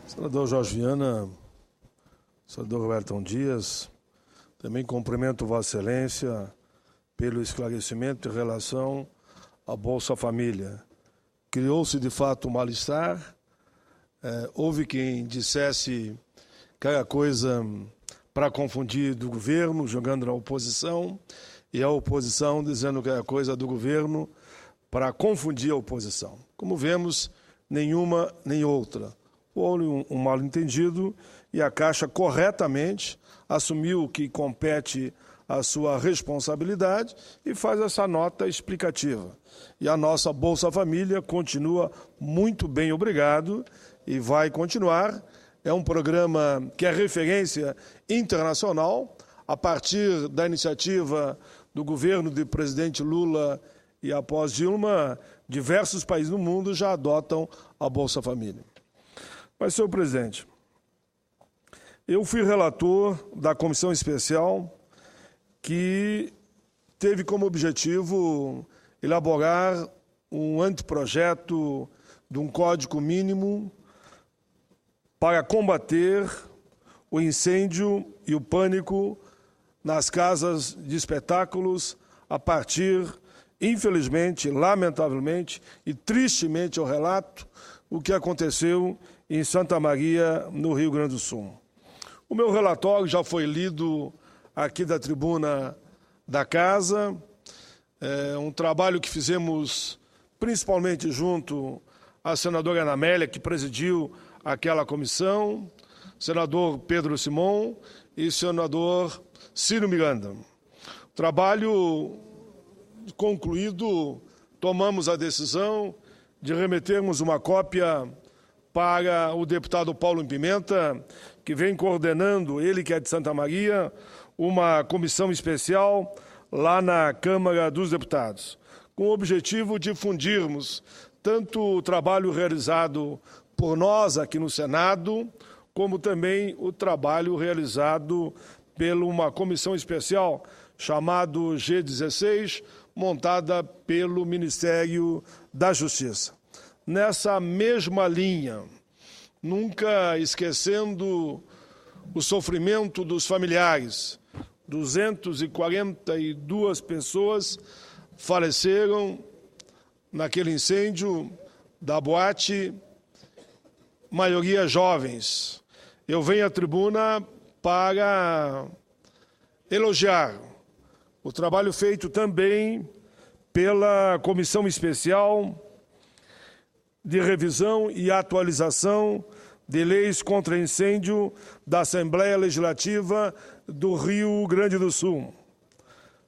Senador Jorge Viana, senador Roberto Dias, também cumprimento Vossa Excelência pelo esclarecimento em relação à Bolsa Família. Criou-se, de fato, um mal-estar. Houve quem dissesse que era coisa para confundir do governo, jogando na oposição, e a oposição dizendo que era coisa do governo para confundir a oposição. Como vemos, nenhuma nem outra. Houve um mal-entendido e a Caixa corretamente assumiu que compete a sua responsabilidade e faz essa nota explicativa. E a nossa Bolsa Família continua muito bem, obrigado, e vai continuar. É um programa que é referência internacional, a partir da iniciativa do governo do presidente Lula e após Dilma, diversos países do mundo já adotam a Bolsa Família. Mas, senhor presidente, eu fui relator da comissão especial que teve como objetivo elaborar um anteprojeto de um código mínimo para combater o incêndio e o pânico nas casas de espetáculos a partir, infelizmente, lamentavelmente e tristemente, eu relato o que aconteceu em Santa Maria, no Rio Grande do Sul. O meu relatório já foi lido aqui da tribuna da Casa, um trabalho que fizemos principalmente junto à senadora Ana Amélia, que presidiu aquela comissão, senador Pedro Simon e senador Ciro Miranda. O trabalho concluído, tomamos a decisão de remetermos uma cópia para o deputado Paulo Pimenta, que vem coordenando, ele que é de Santa Maria, uma comissão especial lá na Câmara dos Deputados, com o objetivo de difundirmos tanto o trabalho realizado por nós aqui no Senado, como também o trabalho realizado por uma comissão especial chamada G16, montada pelo Ministério da Justiça. Nessa mesma linha, nunca esquecendo o sofrimento dos familiares, 242 pessoas faleceram naquele incêndio da boate, maioria jovens. Eu venho à tribuna para elogiar o trabalho feito também pela Comissão Especial de Revisão e Atualização de Leis contra Incêndio da Assembleia Legislativa do Rio Grande do Sul.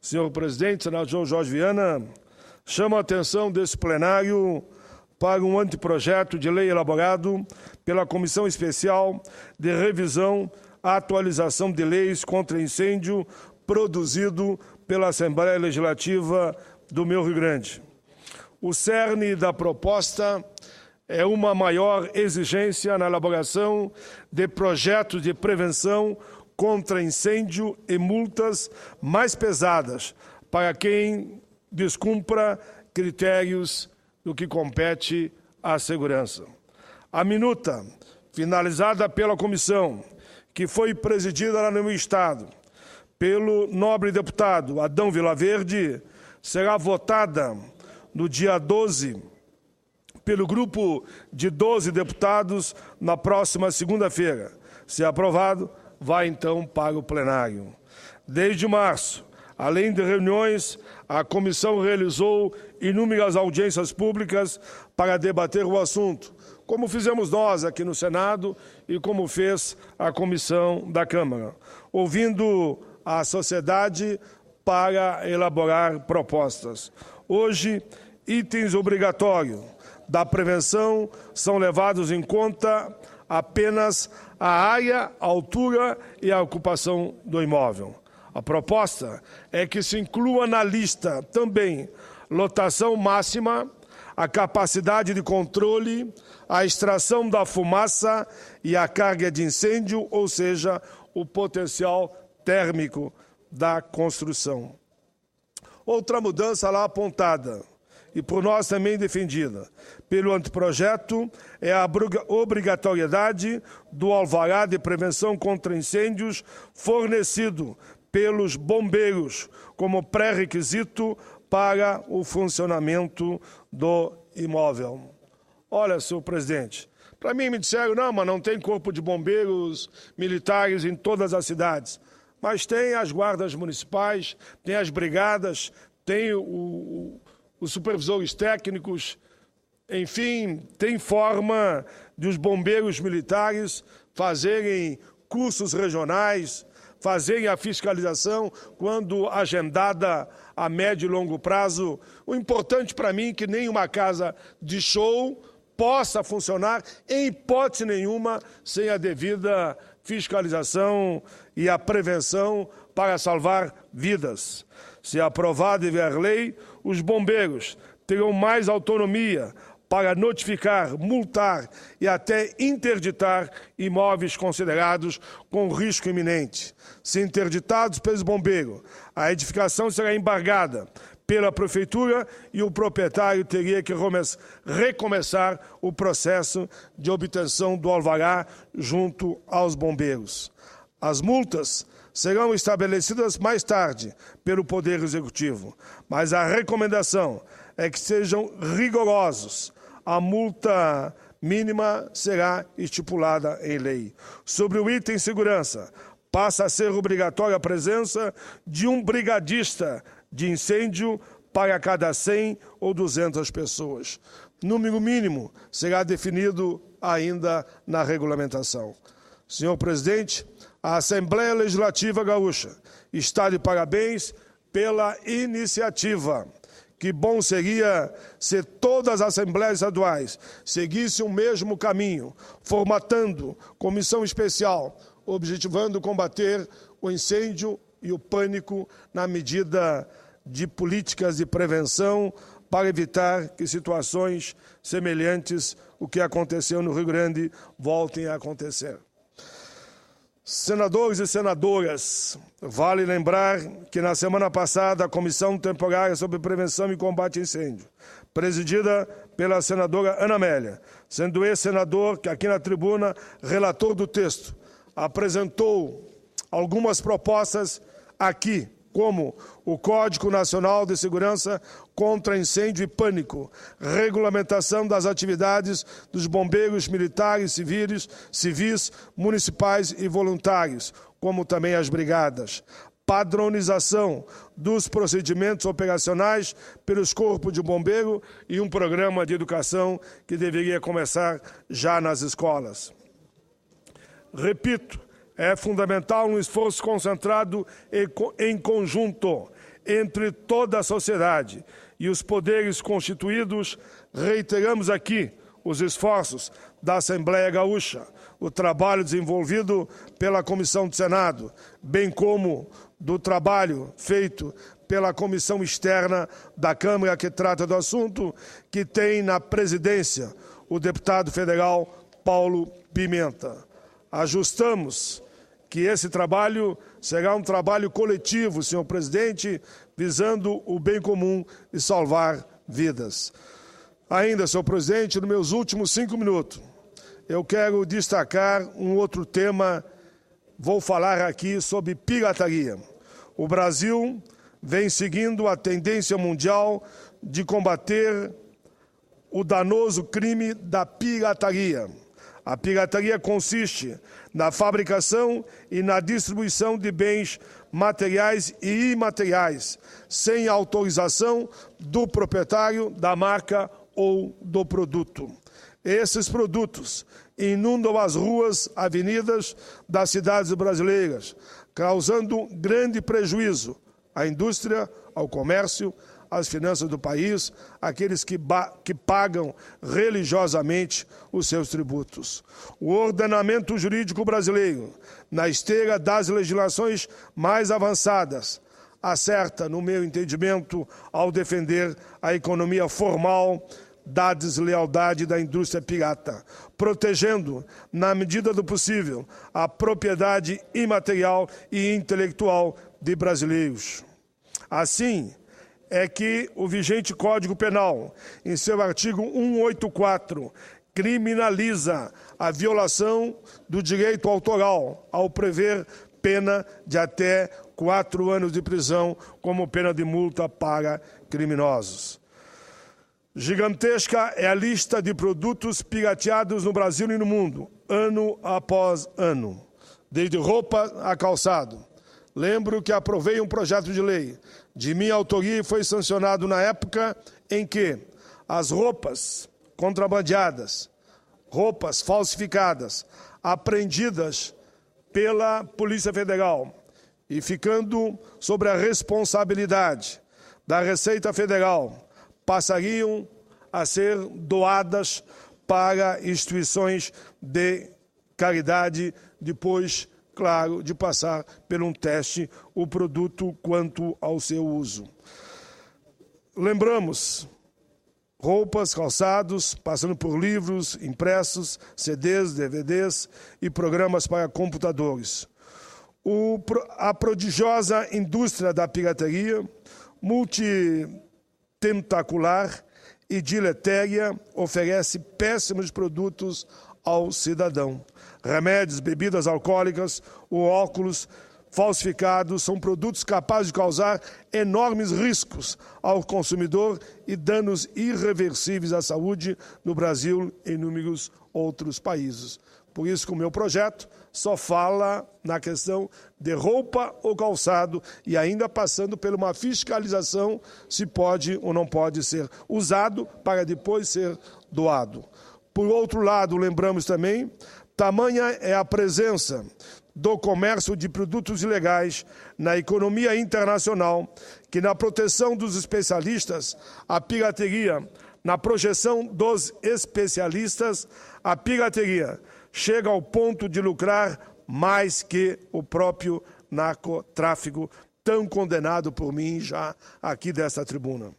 Senhor presidente, senador Jorge Viana, chamo a atenção desse plenário para um anteprojeto de lei elaborado pela Comissão Especial de Revisão e Atualização de Leis contra Incêndio, produzido pela Assembleia Legislativa do meu Rio Grande. O cerne da proposta é uma maior exigência na elaboração de projetos de prevenção contra incêndio e multas mais pesadas para quem descumpra critérios do que compete à segurança. A minuta, finalizada pela comissão, que foi presidida lá no meu estado, pelo nobre deputado Adão Vilaverde, será votada no dia 12, pelo grupo de 12 deputados, na próxima segunda-feira. Se aprovado, vai então para o plenário. Desde março, além de reuniões, a comissão realizou inúmeras audiências públicas para debater o assunto, como fizemos nós aqui no Senado e como fez a comissão da Câmara, ouvindo a sociedade para elaborar propostas. Hoje, itens obrigatórios da prevenção são levados em conta apenas a área, a altura e a ocupação do imóvel. A proposta é que se inclua na lista também lotação máxima, a capacidade de controle, a extração da fumaça e a carga de incêndio, ou seja, o potencial térmico da construção. Outra mudança lá apontada e por nós também defendida pelo anteprojeto, é a obrigatoriedade do alvará de prevenção contra incêndios fornecido pelos bombeiros como pré-requisito para o funcionamento do imóvel. Olha, senhor presidente, para mim me disseram, não, mas não tem corpo de bombeiros militares em todas as cidades. Mas tem as guardas municipais, tem as brigadas, tem os supervisores técnicos, enfim, tem forma de os bombeiros militares fazerem cursos regionais, fazerem a fiscalização quando agendada a médio e longo prazo. O importante para mim é que nenhuma casa de show possa funcionar, em hipótese nenhuma, sem a devida fiscalização e a prevenção para salvar vidas. Se aprovada e vier lei, os bombeiros terão mais autonomia para notificar, multar e até interditar imóveis considerados com risco iminente. Se interditados pelos bombeiros, a edificação será embargada pela prefeitura e o proprietário teria que recomeçar o processo de obtenção do alvará junto aos bombeiros. As multas serão estabelecidas mais tarde pelo Poder Executivo, mas a recomendação é que sejam rigorosos. A multa mínima será estipulada em lei. Sobre o item segurança, passa a ser obrigatória a presença de um brigadista de incêndio para cada 100 ou 200 pessoas. Número mínimo será definido ainda na regulamentação. Senhor presidente, a Assembleia Legislativa Gaúcha está de parabéns pela iniciativa. Que bom seria se todas as assembleias estaduais seguissem o mesmo caminho, formatando comissão especial, objetivando combater o incêndio e o pânico na medida de políticas de prevenção para evitar que situações semelhantes ao que aconteceu no Rio Grande voltem a acontecer. Senadores e senadoras, vale lembrar que na semana passada a Comissão Temporária sobre Prevenção e Combate a Incêndio, presidida pela senadora Ana Amélia, sendo esse senador que aqui na tribuna, relator do texto, apresentou algumas propostas aqui, como o Código Nacional de Segurança contra Incêndio e Pânico, regulamentação das atividades dos bombeiros militares, civis, municipais e voluntários, como também as brigadas, padronização dos procedimentos operacionais pelos corpos de bombeiro e um programa de educação que deveria começar já nas escolas. Repito, é fundamental um esforço concentrado em conjunto entre toda a sociedade e os poderes constituídos. Reiteramos aqui os esforços da Assembleia Gaúcha, o trabalho desenvolvido pela Comissão do Senado, bem como do trabalho feito pela Comissão Externa da Câmara que trata do assunto, que tem na presidência o deputado federal Paulo Pimenta. Ajustamos que esse trabalho será um trabalho coletivo, senhor presidente, visando o bem comum e salvar vidas. Ainda, senhor presidente, nos meus últimos 5 minutos, eu quero destacar um outro tema. Vou falar aqui sobre pirataria. O Brasil vem seguindo a tendência mundial de combater o danoso crime da pirataria. A pirataria consiste na fabricação e na distribuição de bens materiais e imateriais, sem autorização do proprietário da marca ou do produto. Esses produtos inundam as ruas, avenidas das cidades brasileiras, causando grande prejuízo à indústria, ao comércio, às finanças do país, aqueles que pagam religiosamente os seus tributos. O ordenamento jurídico brasileiro, na esteira das legislações mais avançadas, acerta, no meu entendimento, ao defender a economia formal da deslealdade da indústria pirata, protegendo, na medida do possível, a propriedade imaterial e intelectual de brasileiros. Assim, é que o vigente Código Penal, em seu artigo 184, criminaliza a violação do direito autoral, ao prever pena de até 4 anos de prisão como pena de multa para criminosos. Gigantesca é a lista de produtos pirateados no Brasil e no mundo, ano após ano, desde roupa a calçado. Lembro que aprovei um projeto de lei de minha autoria e foi sancionado na época em que as roupas contrabandeadas, roupas falsificadas, apreendidas pela Polícia Federal e ficando sobre a responsabilidade da Receita Federal, passariam a ser doadas para instituições de caridade, depois, claro, de passar por um teste o produto quanto ao seu uso. Lembramos, roupas, calçados, passando por livros, impressos, CDs, DVDs e programas para computadores. A prodigiosa indústria da pirateria, multitentacular e diletéria, oferece péssimos produtos ao cidadão. Remédios, bebidas alcoólicas, ou óculos falsificados são produtos capazes de causar enormes riscos ao consumidor e danos irreversíveis à saúde no Brasil e em inúmeros outros países. Por isso que o meu projeto só fala na questão de roupa ou calçado e ainda passando por uma fiscalização se pode ou não pode ser usado para depois ser doado. Por outro lado, lembramos também, tamanha é a presença do comércio de produtos ilegais na economia internacional, que na proteção dos especialistas, a pirateria, na projeção dos especialistas, a pirateria chega ao ponto de lucrar mais que o próprio narcotráfico, tão condenado por mim já aqui desta tribuna.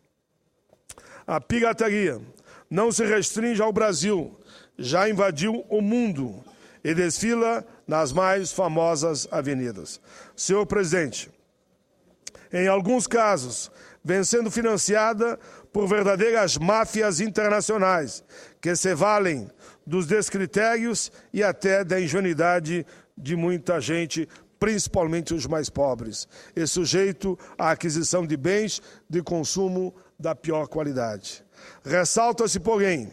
A pirataria não se restringe ao Brasil, já invadiu o mundo e desfila nas mais famosas avenidas. Senhor presidente, em alguns casos, vem sendo financiada por verdadeiras máfias internacionais, que se valem dos descritérios e até da ingenuidade de muita gente, principalmente os mais pobres, e sujeito à aquisição de bens de consumo da pior qualidade. Ressalta-se, porém,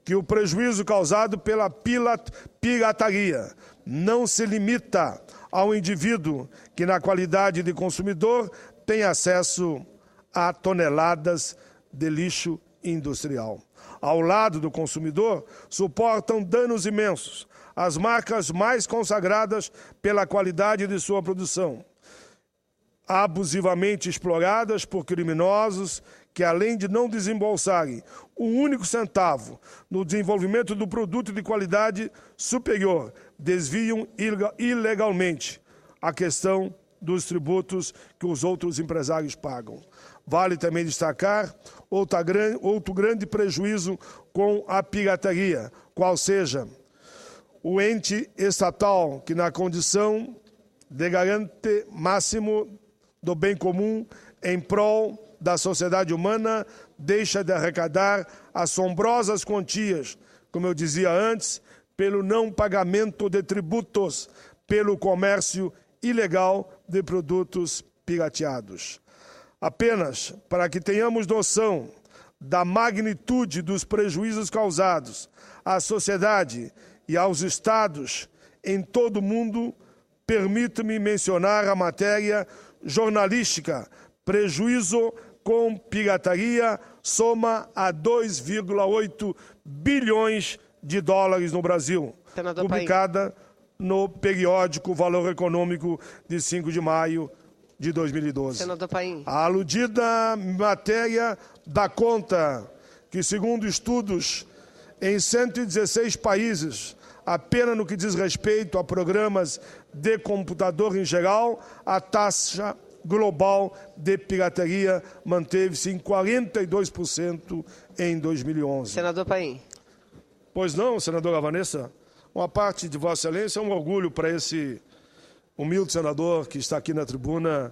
que o prejuízo causado pela pirataria não se limita ao indivíduo que, na qualidade de consumidor, tem acesso a toneladas de lixo industrial. Ao lado do consumidor, suportam danos imensos as marcas mais consagradas pela qualidade de sua produção, abusivamente exploradas por criminosos que, além de não desembolsarem um único centavo no desenvolvimento do produto de qualidade superior, desviam ilegalmente a questão dos tributos que os outros empresários pagam. Vale também destacar outro grande prejuízo com a pirataria, qual seja o ente estatal que, na condição de garante máximo do bem comum em prol da sociedade humana, deixa de arrecadar assombrosas quantias, como eu dizia antes, pelo não pagamento de tributos, pelo comércio ilegal de produtos pirateados. Apenas para que tenhamos noção da magnitude dos prejuízos causados à sociedade e aos estados em todo o mundo, permito-me mencionar a matéria jornalística Prejuízo com pirataria soma a 2,8 bilhões de dólares no Brasil, publicada no periódico Valor Econômico de 5 de maio de 2012. Senador Paim. A aludida matéria dá conta que, segundo estudos em 116 países, apenas no que diz respeito a programas de computador em geral, a taxa global de pirataria manteve-se em 42% em 2011. Senador Paim. Pois não, senadora Vanessa? Uma parte de Vossa Excelência é um orgulho para esse humilde senador que está aqui na tribuna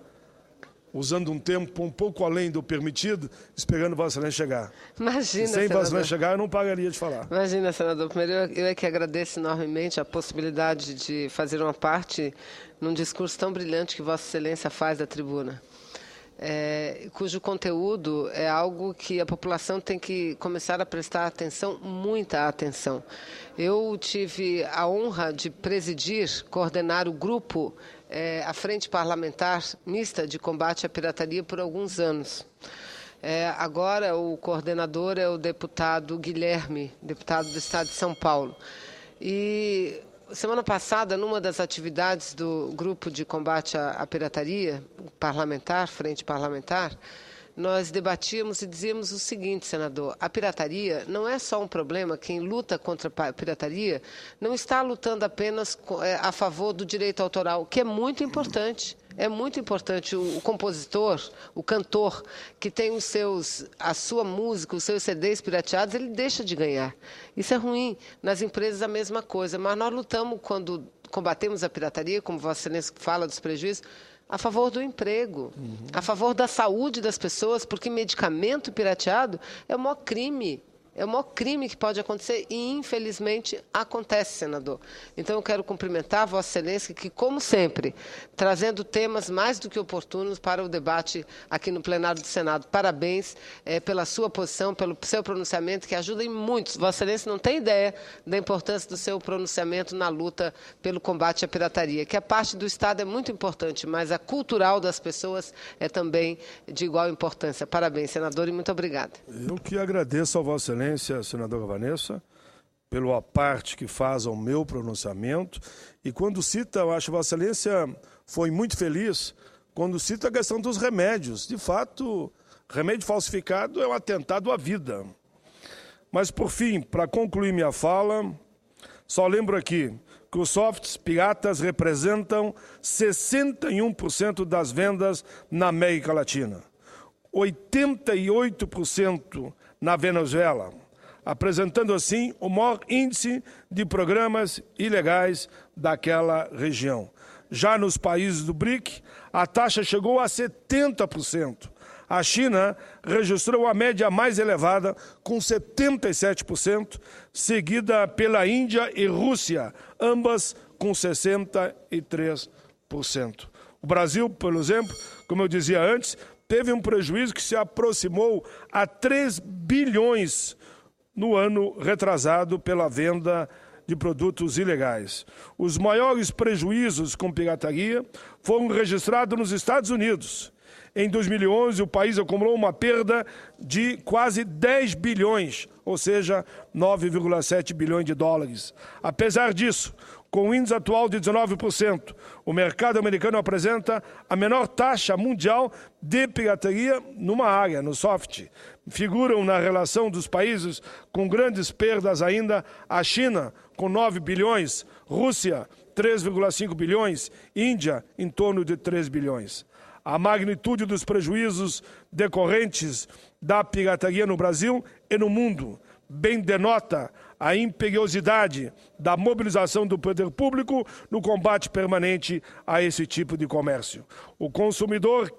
usando um tempo um pouco além do permitido, esperando Vossa Excelência chegar. Imagina, Sem senador. Vossa Excelência chegar, eu não pagaria de falar. Imagina, senador. Primeiro, eu é que agradeço enormemente a possibilidade de fazer uma parte num discurso tão brilhante que Vossa Excelência faz da tribuna. Cujo conteúdo é algo que a população tem que começar a prestar atenção, muita atenção. Eu tive a honra de presidir, coordenar o grupo, a Frente Parlamentar Mista de Combate à Pirataria por alguns anos. Agora o coordenador é o deputado Guilherme, deputado do Estado de São Paulo. E semana passada, numa das atividades do grupo de combate à pirataria parlamentar, frente parlamentar, nós debatíamos e dizíamos o seguinte, senador: a pirataria não é só um problema. Quem luta contra a pirataria não está lutando apenas a favor do direito autoral, que é muito importante. É muito importante o compositor, o cantor, que tem a sua música, os seus CDs pirateados, ele deixa de ganhar. Isso é ruim. Nas empresas a mesma coisa. Mas nós lutamos, quando combatemos a pirataria, como Vossa Excelência fala dos prejuízos, a favor do emprego, a favor da saúde das pessoas, porque medicamento pirateado é o maior crime. É o maior crime que pode acontecer e, infelizmente, acontece, senador. Então, eu quero cumprimentar Vossa Excelência, que, como sempre, trazendo temas mais do que oportunos para o debate aqui no plenário do Senado. Parabéns pela sua posição, pelo seu pronunciamento, que ajuda em muitos. Vossa Excelência não tem ideia da importância do seu pronunciamento na luta pelo combate à pirataria, que a parte do Estado é muito importante, mas a cultural das pessoas é também de igual importância. Parabéns, senador, e muito obrigada. Eu que agradeço a Vossa Excelência, senadora Vanessa, pela parte que faz ao meu pronunciamento. E quando cita, eu acho que Vossa Excelência foi muito feliz quando cita a questão dos remédios. De fato, remédio falsificado é um atentado à vida. Mas, por fim, para concluir minha fala, só lembro aqui que os softs piratas representam 61% das vendas na América Latina, 88% na Venezuela, apresentando assim o maior índice de programas ilegais daquela região. Já nos países do BRIC, a taxa chegou a 70%. A China registrou a média mais elevada, com 77%, seguida pela Índia e Rússia, ambas com 63%. O Brasil, por exemplo, como eu dizia antes, teve um prejuízo que se aproximou a 3 bilhões no ano retrasado pela venda de produtos ilegais. Os maiores prejuízos com pirataria foram registrados nos Estados Unidos. Em 2011, o país acumulou uma perda de quase 10 bilhões, ou seja, 9,7 bilhões de dólares. Apesar disso, com o índice atual de 19%, o mercado americano apresenta a menor taxa mundial de pirataria numa área, no soft. Figuram na relação dos países com grandes perdas ainda a China, com 9 bilhões, Rússia, 3,5 bilhões, Índia, em torno de 3 bilhões. A magnitude dos prejuízos decorrentes da pirataria no Brasil e no mundo bem denota a imperiosidade da mobilização do poder público no combate permanente a esse tipo de comércio. O consumidor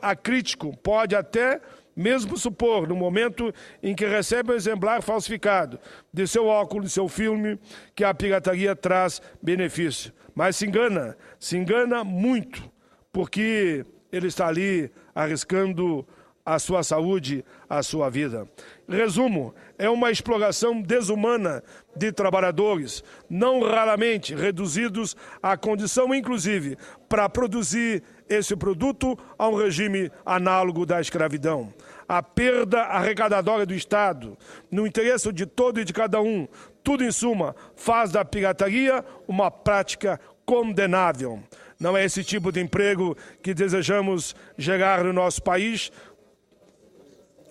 acrítico pode até mesmo supor, no momento em que recebe o exemplar falsificado de seu óculos, de seu filme, que a pirataria traz benefício. Mas se engana muito, porque ele está ali arriscando a sua saúde, a sua vida. Resumo, é uma exploração desumana de trabalhadores, não raramente reduzidos à condição, inclusive, para produzir esse produto a um regime análogo da escravidão. A perda arrecadatória do Estado, no interesse de todo e de cada um, tudo em suma, faz da pirataria uma prática condenável. Não é esse tipo de emprego que desejamos gerar no nosso país.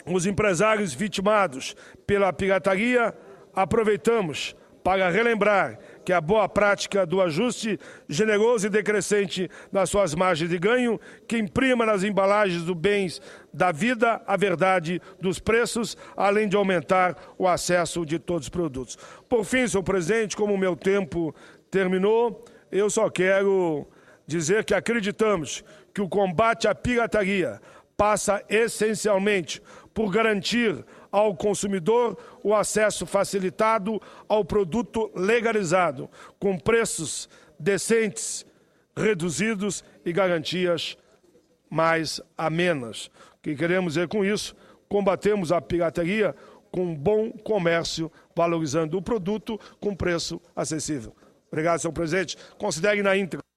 Os empresários vitimados pela pirataria, aproveitamos para relembrar que a boa prática do ajuste generoso e decrescente nas suas margens de ganho, que imprima nas embalagens dos bens da vida a verdade dos preços, além de aumentar o acesso de todos os produtos. Por fim, senhor presidente, como o meu tempo terminou, eu só quero dizer que acreditamos que o combate à pirataria passa essencialmente por garantir ao consumidor o acesso facilitado ao produto legalizado, com preços decentes, reduzidos e garantias mais amenas. O que queremos dizer com isso? Combatemos a pirataria com um bom comércio, valorizando o produto com preço acessível. Obrigado, senhor presidente. Considere na íntegra.